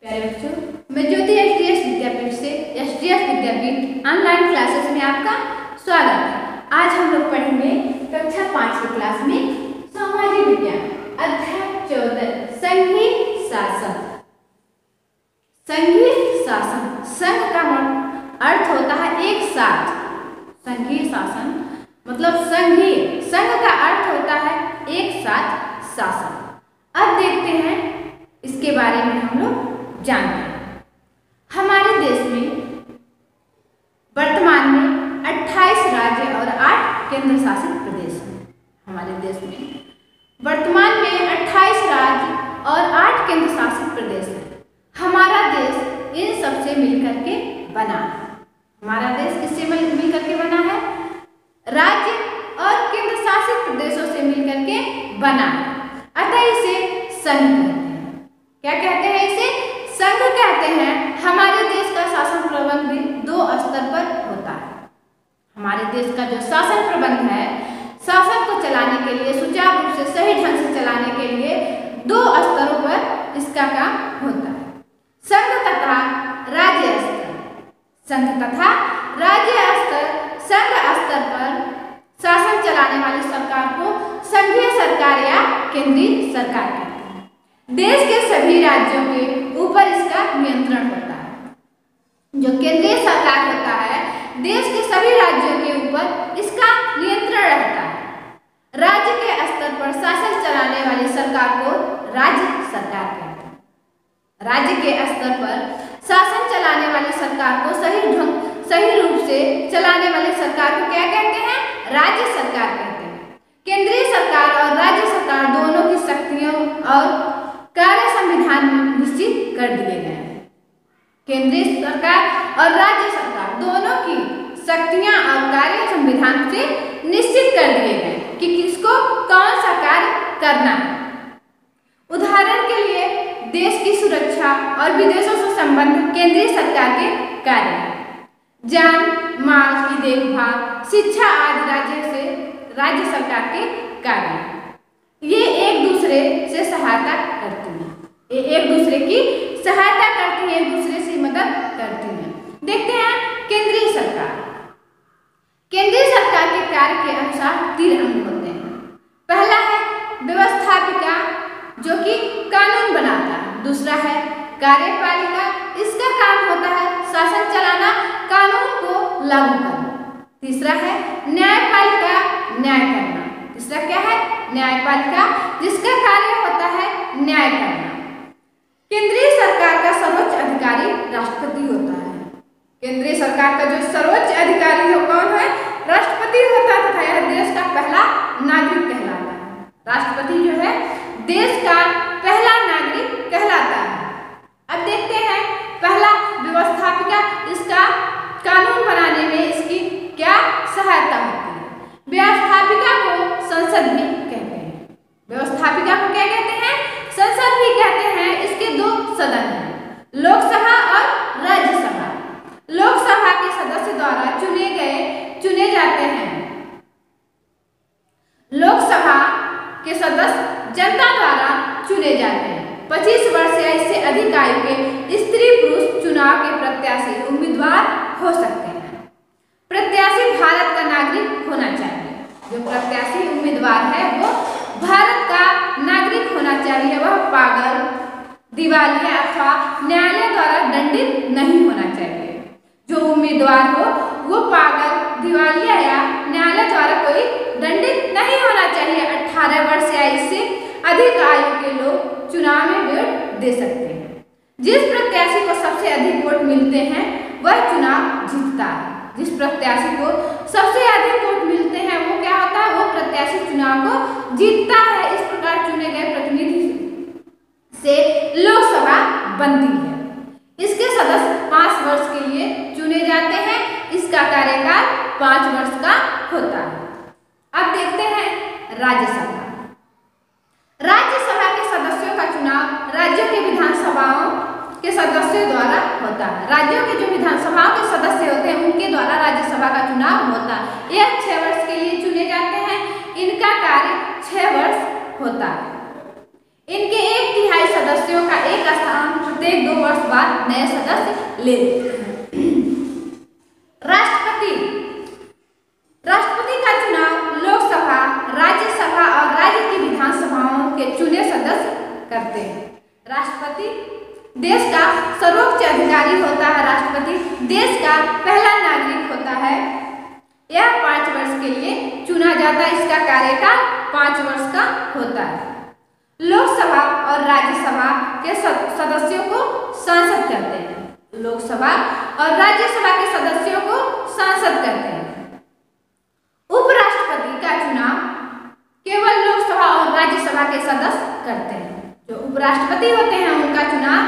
प्यारे बच्चों, मैं ज्योति एसडीएस विद्यापीठ से एसडीएस विद्यापीठ ऑनलाइन क्लासेस में आपका स्वागत है। आज हम लोग पढ़ेंगे कक्षा 5 की क्लास में सामाजिक विज्ञान अध्याय 14 संघीय शासन। संघीय शासन, संघ का अर्थ होता है एक साथ। संघीय शासन मतलब संघीय, संघ का अर्थ होता है एक साथ शासन। अब देखते हैं इसके बारे में हम लोग जानते हैं। हमारे देश में वर्तमान में 28 राज्य और 8 केंद्र शासित प्रदेश हैं। हमारे देश में वर्तमान में 28 राज्य और 8 केंद्र शासित प्रदेश हैं। हमारा देश इन सबसे मिलकर के बना है। हमारा देश किससे मिलकर के बना है? राज्य और केंद्र शासित प्रदेशों से मिलकर के बना है। अतः इसे संघ कहते हैं। क्या कहते हैं इसे? संघ कहते हैं। हमारे देश का शासन प्रबंध भी 2 स्तर पर होता है। हमारे देश का जो शासन प्रबंध है, शासन को चलाने के लिए, सुचारू रूप से सही ढंग से चलाने के लिए 2 स्तरों पर इसका काम होता है। संघ तथा राज्य स्तर। संघ तथा राज्य स्तर। संघ स्तर पर शासन चलाने वाली सरकार को संघीय सरकार या केंद्रीय सरकार कहते हैं। देश के सभी राज्यों के ऊपर इसका नियंत्रण होता है। जो केंद्रीय सरकार होता है, देश के सभी राज्यों के ऊपर इसका नियंत्रण रहता है। राज्य के स्तर पर शासन चलाने वाली सरकार को राज्य सरकार कहते हैं। राज्य के स्तर पर शासन चलाने वाली सरकार को सही रूप से चलाने वाली सरकार को क्या कहते हैं? राज्य सरकार कहते हैं। केंद्रीय सरकार और राज्य सरकार दोनों की शक्तियों और कार्य संविधान में निश्चित कर दिए गए हैं। केंद्रीय सरकार और राज्य सरकार दोनों की शक्तियां और कार्य संविधान से निश्चित कर दिए गए कि किसको कौन सा कार्य करना है। उदाहरण के लिए देश की सुरक्षा और विदेशों से संबंधित केंद्रीय सरकार के कार्य हैं। जान माल की देखभाल, शिक्षा आदि राज्य सरकार के कार्य हैं। ये एक दूसरे से सहायता करती हैं। ये एक दूसरे की सहायता करती हैं, एक दूसरे से मदद करती हैं। देखते हैं केंद्रीय सरकार। केंद्रीय सरकार के कार्य के अनुसार 3 अंग होते हैं। पहला है व्यवस्थापिका, जो कि कानून बनाता है। दूसरा है कार्यपालिका, इसका काम होता है शासन चलाना, कानून को लागू करना। तीसरा है न्यायपालिका, न्याय करना। तीसरा क्या है? न्यायपालिका, जिसका कार्य होता है न्याय करना। केंद्रीय सरकार का सर्वोच्च अधिकारी राष्ट्रपति होता है। केंद्रीय सरकार का जो सर्वोच्च अधिकारी हो कौन है? राष्ट्रपति होता है तथा यह देश का पहला नागरिक कहलाता है। राष्ट्रपति जो है देश का पहला नागरिक कहलाता है। अब देखते हैं पहला व्यवस्थापिका, इसका कानून बनाने में इसकी क्या सहायता होती है? व्यवस्थापिका को संसद भी कहते हैं। व्यवस्थापिका को क्या कहते हैं? संसद भी कहते हैं। इसके 2 सदन हैं, लोकसभा और राज्यसभा। लोकसभा के सदस्य द्वारा चुने जाते हैं। लोकसभा के सदस्य जनता द्वारा चुने जाते हैं। 25 वर्ष या इससे अधिक आयु के स्त्री पुरुष चुनाव के प्रत्याशी उम्मीदवार हो सकते हैं। प्रत्याशी भारत का नागरिक होना चाहिए। जो प्रत्याशी उम्मीदवार है वो भारत का नागरिक होना चाहिए। वह पागल, दिवालिया अथवा न्यायालय द्वारा दंडित नहीं होना चाहिए। जो उम्मीदवार हो वो पागल, दिवालिया या न्यायालय द्वारा कोई दंडित नहीं होना चाहिए। 18 वर्ष या इससे अधिक आयु के लोग चुनाव में वोट दे सकते हैं। जिस प्रत्याशी को सबसे अधिक वोट मिलते हैं वह चुनाव जीतता है। जिस प्रत्याशी को सबसे अधिक वोट मिलते हैं वो क्या होता है? वो प्रत्याशी चुनाव को जीतता है। इस प्रकार चुने गए प्रतिनिधि से लोकसभा बनती है। इसके सदस्य 5 वर्ष के लिए चुने जाते हैं। इसका कार्यकाल 5 वर्ष का होता है। अब देखते हैं राज्यसभा। राज्यसभा के सदस्यों का चुनाव राज्यों के विधानसभाओं के सदस्यों द्वारा होता है। राज्यों के जो विधानसभाओं के सदस्य होते हैं उनके द्वारा राज्यसभा का चुनाव होता है। यह 6 वर्ष के लिए चुने जाते हैं। इनका कार्य 6 वर्ष होता है। इनके 1/3 सदस्यों का एक स्थान प्रत्येक 2 वर्ष बाद नए सदस्य ले लेते हैं। राष्ट्रपति का चुनाव लोकसभा, राज्यसभा और राज्य की विधानसभाओं के चुने सदस्य करते हैं। राष्ट्रपति देश का सर्वोच्च अधिकारी होता है। राष्ट्रपति देश का पहला नागरिक होता है। यह 5 वर्ष के लिए चुना जाता है। इसका कार्यकाल 5 वर्ष का होता है। लोकसभा और राज्यसभा के सदस्यों को सांसद कहते हैं। लोकसभा और राज्यसभा के सदस्यों को सांसद कहते हैं। उपराष्ट्रपति का चुनाव केवल लोकसभा और राज्यसभा के सदस्य करते हैं। जो उपराष्ट्रपति होते हैं उनका चुनाव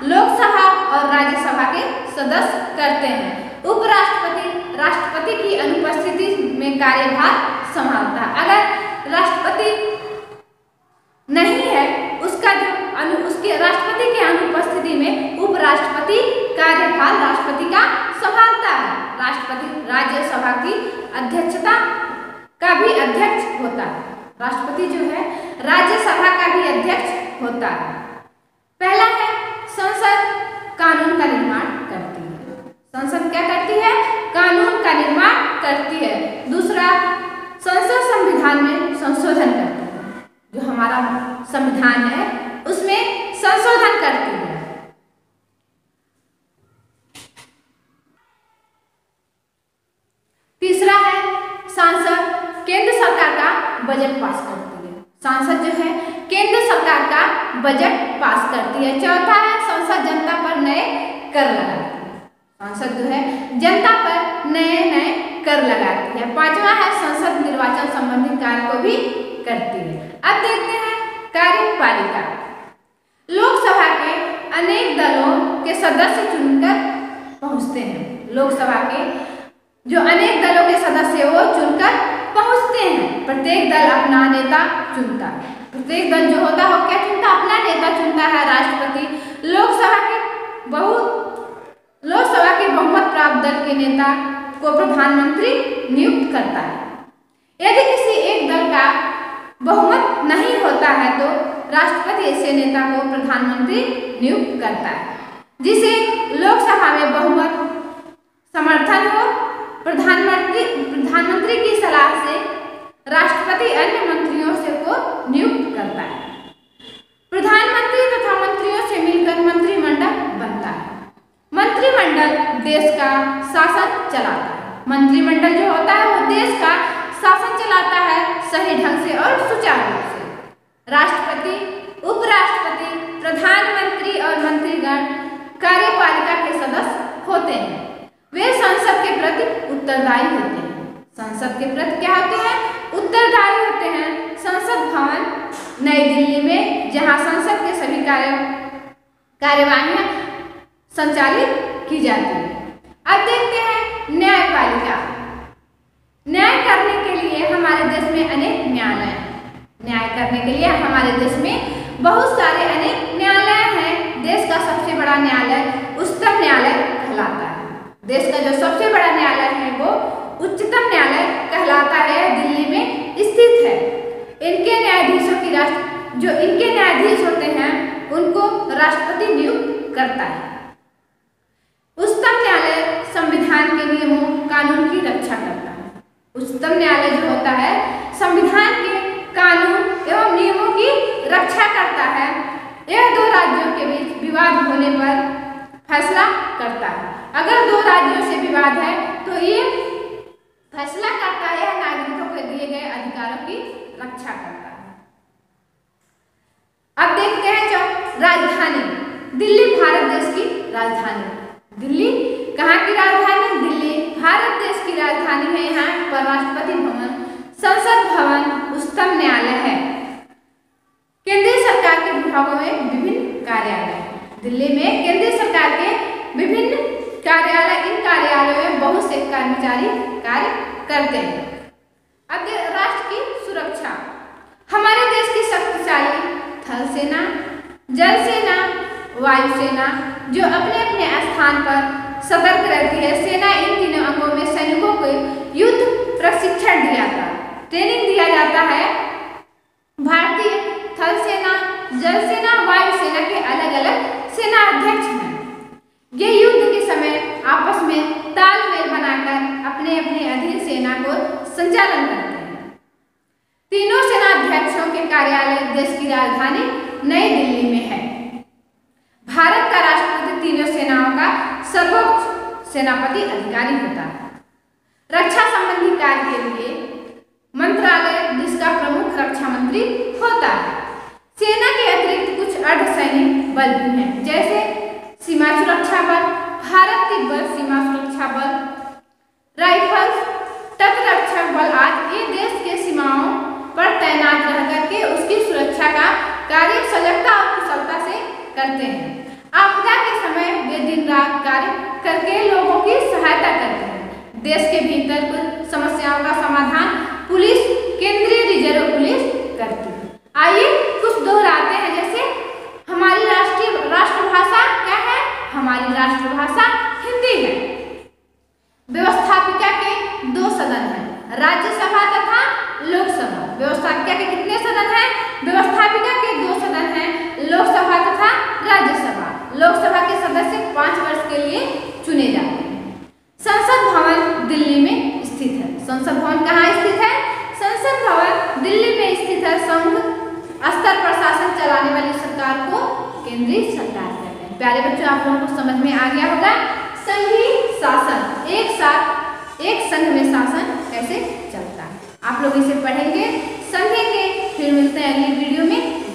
लोकसभा और राज्यसभा के सदस्य करते हैं। उपराष्ट्रपति राष्ट्रपति की अनुपस्थिति में कार्यभार संभालता है। अगर राष्ट्रपति नहीं है, उसके राष्ट्रपति के अनुपस्थिति में उपराष्ट्रपति कार्यभार राष्ट्रपति का संभालता है। राष्ट्रपति राज्यसभा की अध्यक्षता का भी अध्यक्ष होता है। राष्ट्रपति जो है राज्यसभा का भी अध्यक्ष होता है। पहला है संसद कानून का निर्माण करती है। संसद क्या करती है? कानून का निर्माण करती है। दूसरा, संसद संविधान में संशोधन करती है। जो हमारा संविधान है उसमें संशोधन करती है। तीसरा है सांसद केंद्र सरकार का बजट पास करती है। सांसद जो है केंद्र सरकार का बजट पास करती है। चौथा है संसद जनता पर नए कर लगाती है। सांसद जो है जनता पर नए कर लगाती है। पांचवा है संसद निर्वाचन संबंधी कार्य को भी करती है। अब देखते हैं कार्यपालिका। लोकसभा के अनेक दलों के सदस्य चुनकर पहुंचते हैं। लोकसभा के जो अनेक दलों के सदस्य वो चुनकर पहुंचते हैं। प्रत्येक दल अपना नेता चुनता है। प्रत्येक दल जो होता है वो क्या चुनता? अपना नेता चुनता है। राष्ट्रपति लोकसभा के बहुमत प्राप्त दल के नेता को प्रधानमंत्री नियुक्त करता है। यदि किसी एक दल का बहुमत नहीं होता है तो राष्ट्रपति ऐसे नेता को प्रधानमंत्री नियुक्त करता है। जिसे लोकसभा में बहुमत समर्थन हो, प्रधानमंत्री की सलाह से राष्ट्रपति अन्य मंत्रियों से को नियुक्त करता है। प्रधानमंत्री तथा मंत्रियों से मिलकर मंत्रिमंडल बनता है। मंत्रिमंडल देश का शासन चलाता है। मंत्रिमंडल जो होता है वो देश का शासन चलाता है सही ढंग से और सुचारू रूप से। राष्ट्रपति, उपराष्ट्रपति, प्रधानमंत्री और मंत्रीगण कार्यपालिका के सदस्य होते हैं। वे संसद के प्रति उत्तरदायी होते हैं। संसद के प्रति क्या होते हैं? उत्तरदायी होते हैं। संसद भवन नई दिल्ली में, जहां संसद के सभी कार्यवाहियां संचालित की जाती है। अब देखते हैं न्यायपालिका। न्याय करने के लिए हमारे देश में अनेक न्यायालय हैं। न्याय करने के लिए हमारे देश में बहुत सारे अनेक न्यायालय हैं। देश का सबसे बड़ा न्यायालय उच्चतम न्यायालय कहलाता है। देश का जो सबसे बड़ा न्यायालय है वो उच्चतम न्यायालय कहलाता है। दिल्ली में स्थित है। इनके न्यायाधीश होते हैं उनको राष्ट्रपति नियुक्त करता है। उच्चतम न्यायालय संविधान के नियमों कानून की रक्षा करता है। उच्चतम न्यायालय जो होता है संविधान के कानून एवं नियमों की रक्षा करता है। यह 2 राज्यों के बीच विवाद होने पर फैसला करता है। अगर 2 राज्यों से विवाद है तो ये फैसला करता है। यह नागरिकों को दिए गए अधिकारों की रक्षा करता है। अब देखते हैं राजधानी। दिल्ली भारत देश की राजधानी। दिल्ली कहाँ की राजधानी? दिल्ली भारत देश की राजधानी है। यहाँ पर राष्ट्रपति भवन, संसद भवन, उच्चतम न्यायालय है। केंद्रीय सरकार के विभागों में विभिन्न कार्यालय हैं। दिल्ली में केंद्रीय सरकार के विभिन्न कार्यालय, इन कार्यालयों में बहुत से कर्मचारी कार्य करते हैं। अब राष्ट्र की सुरक्षा। हमारे देश की शक्तिशाली थल सेना, जल सेना, वायुसेना जो अपने अपने स्थान पर सतर्क रहती है। सेना इन तीनों अंगों में सैनिकों को युद्ध प्रशिक्षण ट्रेनिंग दिया जाता है। भारतीय थल सेना, जल संचालन करते हैं। तीनों सेनाध्यक्षों के कार्यालय देश की राजधानी नई दिल्ली में है। भारत का राष्ट्रपति तीनों सेनाओं का सर्वोच्च सेनापति अधिकारी होता है। रक्षा संबंधी कार्य के लिए मंत्रालय जिसका प्रमुख रक्षा मंत्री होता है। सेना के अतिरिक्त कुछ अर्धसैनिक बल भी हैं, जैसे सीमा सुरक्षा बल, भारत तिब्बत सीमा सुरक्षा बल, राइफल्स, तटरक्षक बल आदि ये देश के सीमाओं पर तैनात रह करके उसकी सुरक्षा का कार्य सजगता और कुशलता से करते हैं। आपदा के समय वे दिन रात कार्य करके लोगों की सहायता करते हैं। देश के भीतर कुछ समस्याओं का समाधान पुलिस, केंद्रीय रिजर्व पुलिस करती है। आइए कुछ दोहराते हैं, जैसे हमारी राष्ट्रभाषा क्या है? हमारी राष्ट्रभाषा हिंदी है। व्यवस्थापिका के 2 सदन हैं, राज्यसभा तथा लोकसभा। व्यवस्थापिका के कितने सदन हैं? व्यवस्थापिका के 2 सदन हैं, लोकसभा तथा राज्यसभा। लोकसभा के सदस्य 5 वर्ष के लिए चुने जाते हैं। संसद भवन दिल्ली में स्थित है। संसद भवन कहाँ स्थित है? संसद भवन दिल्ली में स्थित है। संघ स्तर पर शासन चलाने वाली सरकार को केंद्रीय सरकार कहते हैं। प्यारे बच्चों, आप लोगों को समझ में आ गया होगा संघीय शासन, एक साथ एक संघ में शासन कैसे चलता है। आप लोग इसे पढ़ेंगे, समझेंगे। फिर मिलते हैं अगली वीडियो में।